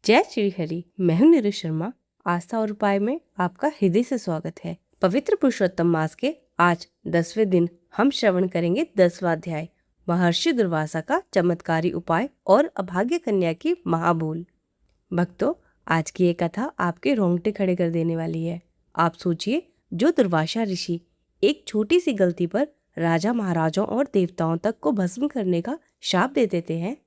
जय श्री हरि। मैं हूं नीरज शर्मा। आस्था और उपाय में आपका हृदय से स्वागत है। पवित्र पुरुषोत्तम मास के आज 10वें दिन हम श्रवण करेंगे 10वां अध्याय महर्षि दुर्वासा का चमत्कारी उपाय और अभाग्य कन्या की महाभूल। भक्तों, आज की ये कथा आपके रोंगटे खड़े कर देने वाली है। आप सोचिए, जो दुर्वासा ऋषि एक छोटी सी गलती पर राजा महाराजाओं और देवताओं तक को भस्म करने का शाप दे देते हैं,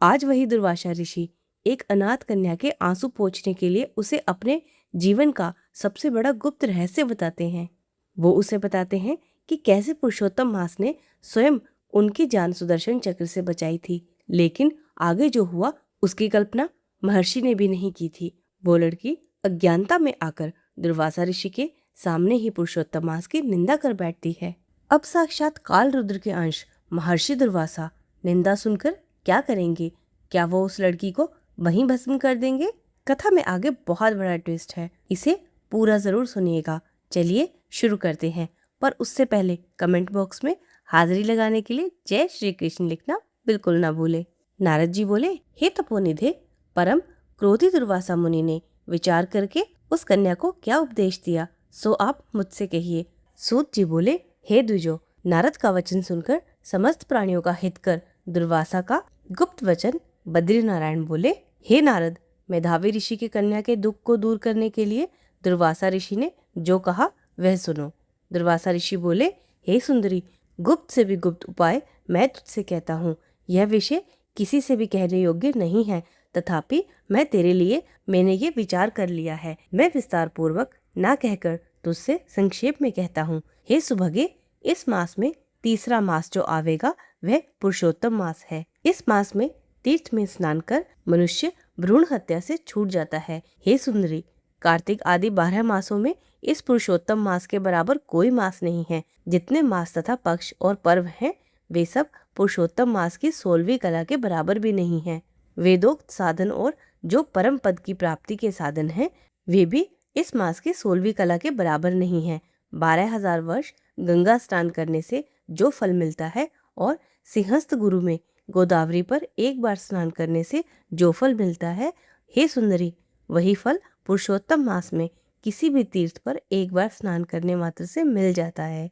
आज वही दुर्वासा ऋषि एक अनाथ कन्या के आंसू पोंछने के लिए उसे अपने जीवन का सबसे बड़ा गुप्त रहस्य बताते हैं। वो उसे बताते हैं कि कैसे पुरुषोत्तम मास ने स्वयं उनकी जान सुदर्शन चक्र से बचाई थी, लेकिन आगे जो हुआ उसकी कल्पना महर्षि ने भी नहीं की थी। वो लड़की अज्ञानता में आकर दुर्वासा ऋषि के सामने ही पुरुषोत्तम मास की निंदा कर बैठती है। अब साक्षात काल रुद्र के अंश महर्षि दुर्वासा निंदा सुनकर क्या करेंगे? क्या वो उस लड़की को वहीं भस्म कर देंगे? कथा में आगे बहुत बड़ा ट्विस्ट है, इसे पूरा जरूर सुनिएगा। चलिए शुरू करते हैं, पर उससे पहले कमेंट बॉक्स में हाजिरी लगाने के लिए जय श्री कृष्ण लिखना बिल्कुल ना भूले। नारद जी बोले, हे तपोनिधे, परम क्रोधी दुर्वासा मुनि ने विचार करके उस कन्या को क्या उपदेश दिया, सो आप मुझसे कहिए। सूत जी बोले, हे द्विजो, नारद का वचन सुनकर समस्त प्राणियों का हित कर दुर्वासा का गुप्त वचन बद्री नारायण बोले, हे नारद, मेधावी ऋषि की कन्या के दुख को दूर करने के लिए दुर्वासा ऋषि ने जो कहा वह सुनो। दुर्वासा ऋषि बोले, हे सुंदरी, गुप्त से भी गुप्त उपाय मैं तुझसे कहता हूँ। यह विषय किसी से भी कहने योग्य नहीं है, तथापि मैं तेरे लिए मैंने ये विचार कर लिया है। मैं विस्तार पूर्वक ना कहकर तुझसे संक्षेप में कहता हूँ। हे सुभगे, इस मास में तीसरा मास जो आवेगा वह पुरुषोत्तम मास है। इस मास में तीर्थ में स्नान कर मनुष्य भ्रूण हत्या से छूट जाता है। हे सुंदरी, कार्तिक आदि 12 मासों में इस पुरुषोत्तम मास के बराबर कोई मास नहीं है। जितने मास तथा पक्ष और पर्व हैं, वे सब पुरुषोत्तम मास की 16वीं कला के बराबर भी नहीं है। वेदोक्त साधन और जो परम पद की प्राप्ति के साधन हैं, वे भी इस मास की 16वीं कला के बराबर नहीं है। 12,000 वर्ष गंगा स्नान करने से जो फल मिलता है और सिंहस्थ गुरु में गोदावरी पर एक बार स्नान करने से जो फल मिलता है, हे सुंदरी, वही फल पुरुषोत्तम मास में किसी भी तीर्थ पर एक बार स्नान करने मात्र से मिल जाता है।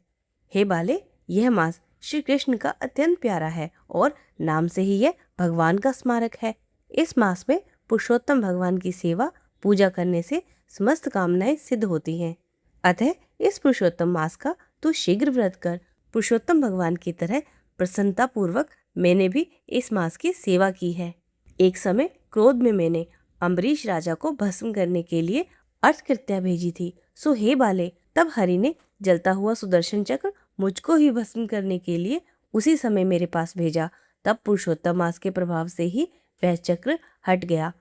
हे बाले, यह मास श्री कृष्ण का अत्यंत प्यारा है और नाम से ही यह भगवान का स्मारक है। इस मास में पुरुषोत्तम भगवान की सेवा पूजा करने से समस्त कामनाएं सिद्ध होती हैं। अतः इस पुरुषोत्तम मास का तू शीघ्र व्रत कर। पुरुषोत्तम भगवान की तरह प्रसन्नता पूर्वक मैंने भी इस मास की सेवा की है। एक समय क्रोध में मैंने अम्बरीश राजा को भस्म करने के लिए अर्धकृत्या भेजी थी। सो हे बाले, तब हरि ने जलता हुआ सुदर्शन चक्र मुझको ही भस्म करने के लिए उसी समय मेरे पास भेजा। तब पुरुषोत्तम मास के प्रभाव से ही वह चक्र हट गया।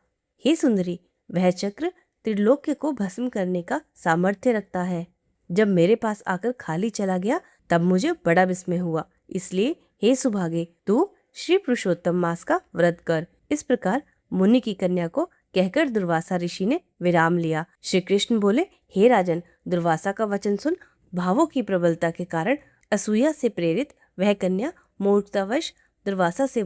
हे सुंदरी, वह चक्र त्रिलोक्य को भस्म करने का सामर्थ्य रखता है। जब मेरे पास आकर खाली चला गया तब मुझे बड़ा विस्मय हुआ। इसलिए हे सुभागे, तू श्री पुरुषोत्तम मास का व्रत कर। इस प्रकार मुनि की कन्या को कहकर दुर्वासा ऋषि ने विराम लिया। श्री कृष्ण बोले, हे राजन, दुर्वासा का वचन सुन। भावों की प्रबलता के कारण असूया से प्रेरित वह कन्या मूर्खतावश दुर्वासा से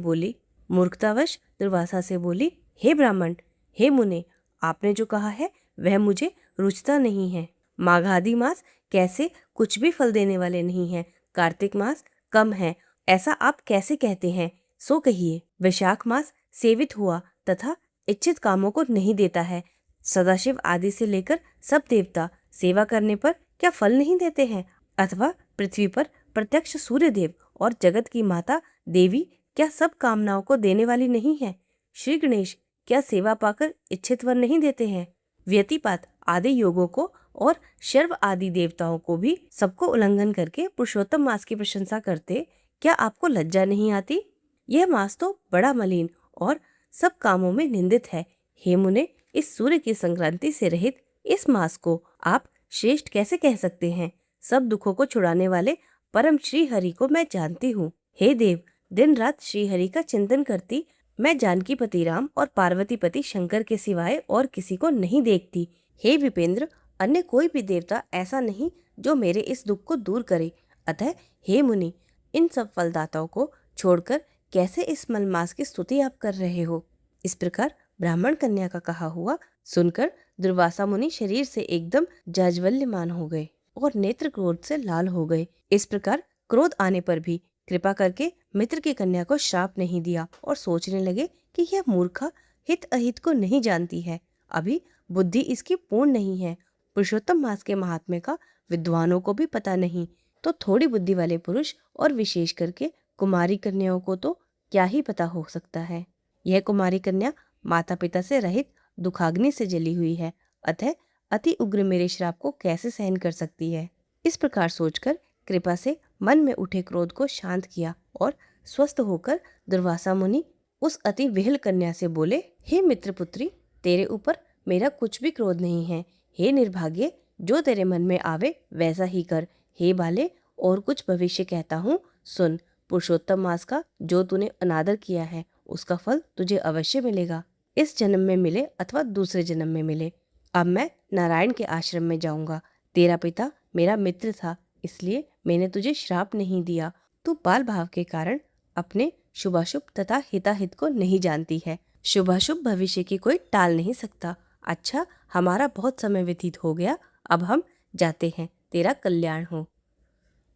बोली, हे ब्राह्मण, हे मुने, आपने जो कहा है वह मुझे रुचता नहीं है। माघादि मास कैसे कुछ भी फल देने वाले नहीं है। कार्तिक मास कम है, ऐसा आप कैसे कहते हैं? सो कहिए। वैशाख मास सेवित हुआ तथा इच्छित कामों को नहीं देता है। सदाशिव आदि से लेकर सब देवता सेवा करने पर क्या फल नहीं देते हैं? अथवा पृथ्वी पर प्रत्यक्ष सूर्य देव और जगत की माता देवी क्या सब कामनाओं को देने वाली नहीं है? श्री गणेश क्या सेवा पाकर इच्छित वर नहीं देते हैं? व्यतिपात आदि योगों को और शर्व आदि देवताओं को भी सबको उल्लंघन करके पुरुषोत्तम मास की प्रशंसा करते, क्या आपको लज्जा नहीं आती? यह मास तो बड़ा मलिन और सब कामों में निंदित है। हे मुने, इस सूर्य की संक्रांति से रहित इस मास को आप श्रेष्ठ कैसे कह सकते हैं? सब दुखों को छुड़ाने वाले परम श्री हरि को मैं जानती हूँ। हे देव, दिन रात श्री हरि का चिंतन करती मैं जानकी पति राम और पार्वती पति शंकर के सिवाय और किसी को नहीं देखती। हे विपेंद्र, अन्य कोई भी देवता ऐसा नहीं जो मेरे इस दुख को दूर करे। अतः हे मुनि, इन सब फलदाताओं को छोड़कर कैसे इस मलमास की स्तुति आप कर रहे हो? इस प्रकार ब्राह्मण कन्या का कहा हुआ सुनकर दुर्वासा मुनि शरीर से एकदम जाज्वल्यमान हो गए और नेत्र क्रोध से लाल हो गए। इस प्रकार क्रोध आने पर भी कृपा करके मित्र की कन्या को श्राप नहीं दिया और सोचने लगे कि यह मूर्खा हित अहित को नहीं जानती है, अभी बुद्धि इसकी पूर्ण नहीं है। पुरुषोत्तम मास के महात्म्य का विद्वानों को भी पता नहीं, तो थोड़ी बुद्धि वाले पुरुष और विशेष करके कुमारी कन्याओं को तो क्या ही पता हो सकता है। यह कुमारी कन्या माता पिता से रहित दुखाग्नि से जली हुई है, अतः अति उग्र मेरे श्राप को कैसे सहन कर सकती है। इस प्रकार सोचकर कृपा से मन में उठे क्रोध को शांत किया और स्वस्थ होकर दुर्वासा मुनि उस अति विहल कन्या से बोले, हे मित्रपुत्री, तेरे ऊपर मेरा कुछ भी क्रोध नहीं है। हे निर्भाग्य, जो तेरे मन में आवे वैसा ही कर। हे बाले, और कुछ भविष्य कहता हूँ, सुन। पुरुषोत्तम मास का जो तूने अनादर किया है उसका फल तुझे अवश्य मिलेगा, इस जन्म में मिले अथवा दूसरे जन्म में मिले। अब मैं नारायण के आश्रम में जाऊंगा। तेरा पिता मेरा मित्र था, इसलिए मैंने तुझे श्राप नहीं दिया। तू बाल भाव के कारण अपने शुभाशुभ तथा हिताहित को नहीं जानती है। शुभाशुभ भविष्य की कोई टाल नहीं सकता। अच्छा, हमारा बहुत समय व्यतीत हो गया, अब हम जाते हैं, तेरा कल्याण हो।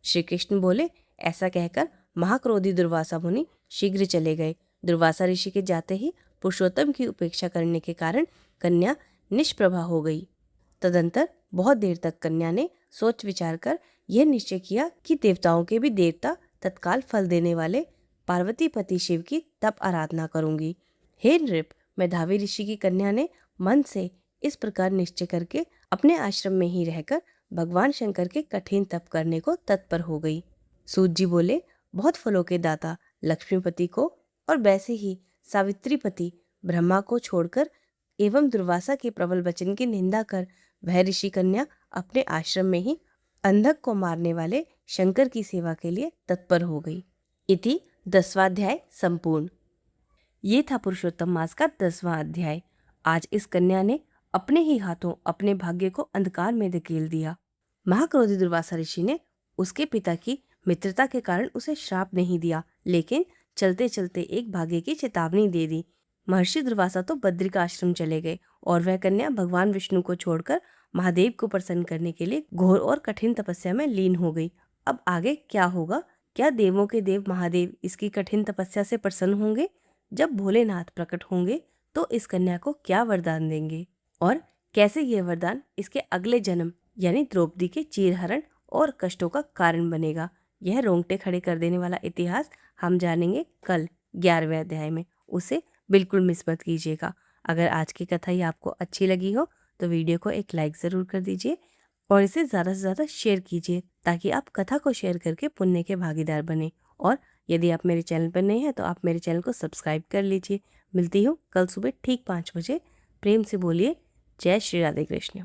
श्री कृष्ण बोले। ऐसा कहकर महाक्रोधी दुर्वासा मुनि शीघ्र चले गए। दुर्वासा ऋषि के जाते ही पुरुषोत्तम की उपेक्षा करने के कारण कन्या निष्प्रभा हो गई। तदंतर बहुत देर तक कन्या ने सोच विचार कर यह निश्चय किया कि देवताओं के भी देवता तत्काल फल देने वाले पार्वती पति शिव की तप आराधना करूंगी। हे नृप, मेधावी ऋषि की कन्या ने मन से इस प्रकार निश्चय करके अपने आश्रम में ही रहकर भगवान शंकर के कठिन तप करने को तत्पर हो गई। सूत जी बोले, बहुत फलों के दाता लक्ष्मीपति को और वैसे ही सावित्रीपति ब्रह्मा को छोड़कर एवं दुर्वासा के प्रबल वचन की निंदा कर वह ऋषि कन्या अपने आश्रम में ही अंधक को मारने वाले शंकर की सेवा के लिए तत्पर हो गई। इति 10वां अध्याय संपूर्ण। ये था पुरुषोत्तम मास का 10वां अध्याय। आज इस कन्या ने अपने ही हाथों अपने भाग्य को अंधकार में धकेल दिया। महाक्रोधी दुर्वासा ऋषि ने उसके पिता की मित्रता के कारण उसे श्राप नहीं दिया, लेकिन चलते चलते एक भाग्य की चेतावनी दे दी। महर्षि दुर्वासा तो बद्रिका आश्रम चले गए और वह कन्या भगवान विष्णु को छोड़कर महादेव को प्रसन्न करने के लिए घोर और कठिन तपस्या में लीन हो गई। अब आगे क्या होगा? क्या देवों के देव महादेव इसकी कठिन तपस्या से प्रसन्न होंगे? जब भोलेनाथ प्रकट होंगे तो इस कन्या को क्या वरदान देंगे और कैसे यह वरदान इसके अगले जन्म यानी द्रौपदी के चीरहरण और कष्टों का कारण बनेगा? यह रोंगटे खड़े कर देने वाला इतिहास हम जानेंगे कल 11वें अध्याय में। उसे बिल्कुल मिस मत कीजिएगा। अगर आज की कथा ही आपको अच्छी लगी हो तो वीडियो को एक लाइक ज़रूर कर दीजिए और इसे ज़्यादा से ज़्यादा शेयर कीजिए ताकि आप कथा को शेयर करके पुण्य के भागीदार बने। और यदि आप मेरे चैनल पर नए हैं तो आप मेरे चैनल को सब्सक्राइब कर लीजिए। मिलती हूँ कल सुबह ठीक 5 बजे। प्रेम से बोलिए जय श्री राधे कृष्ण।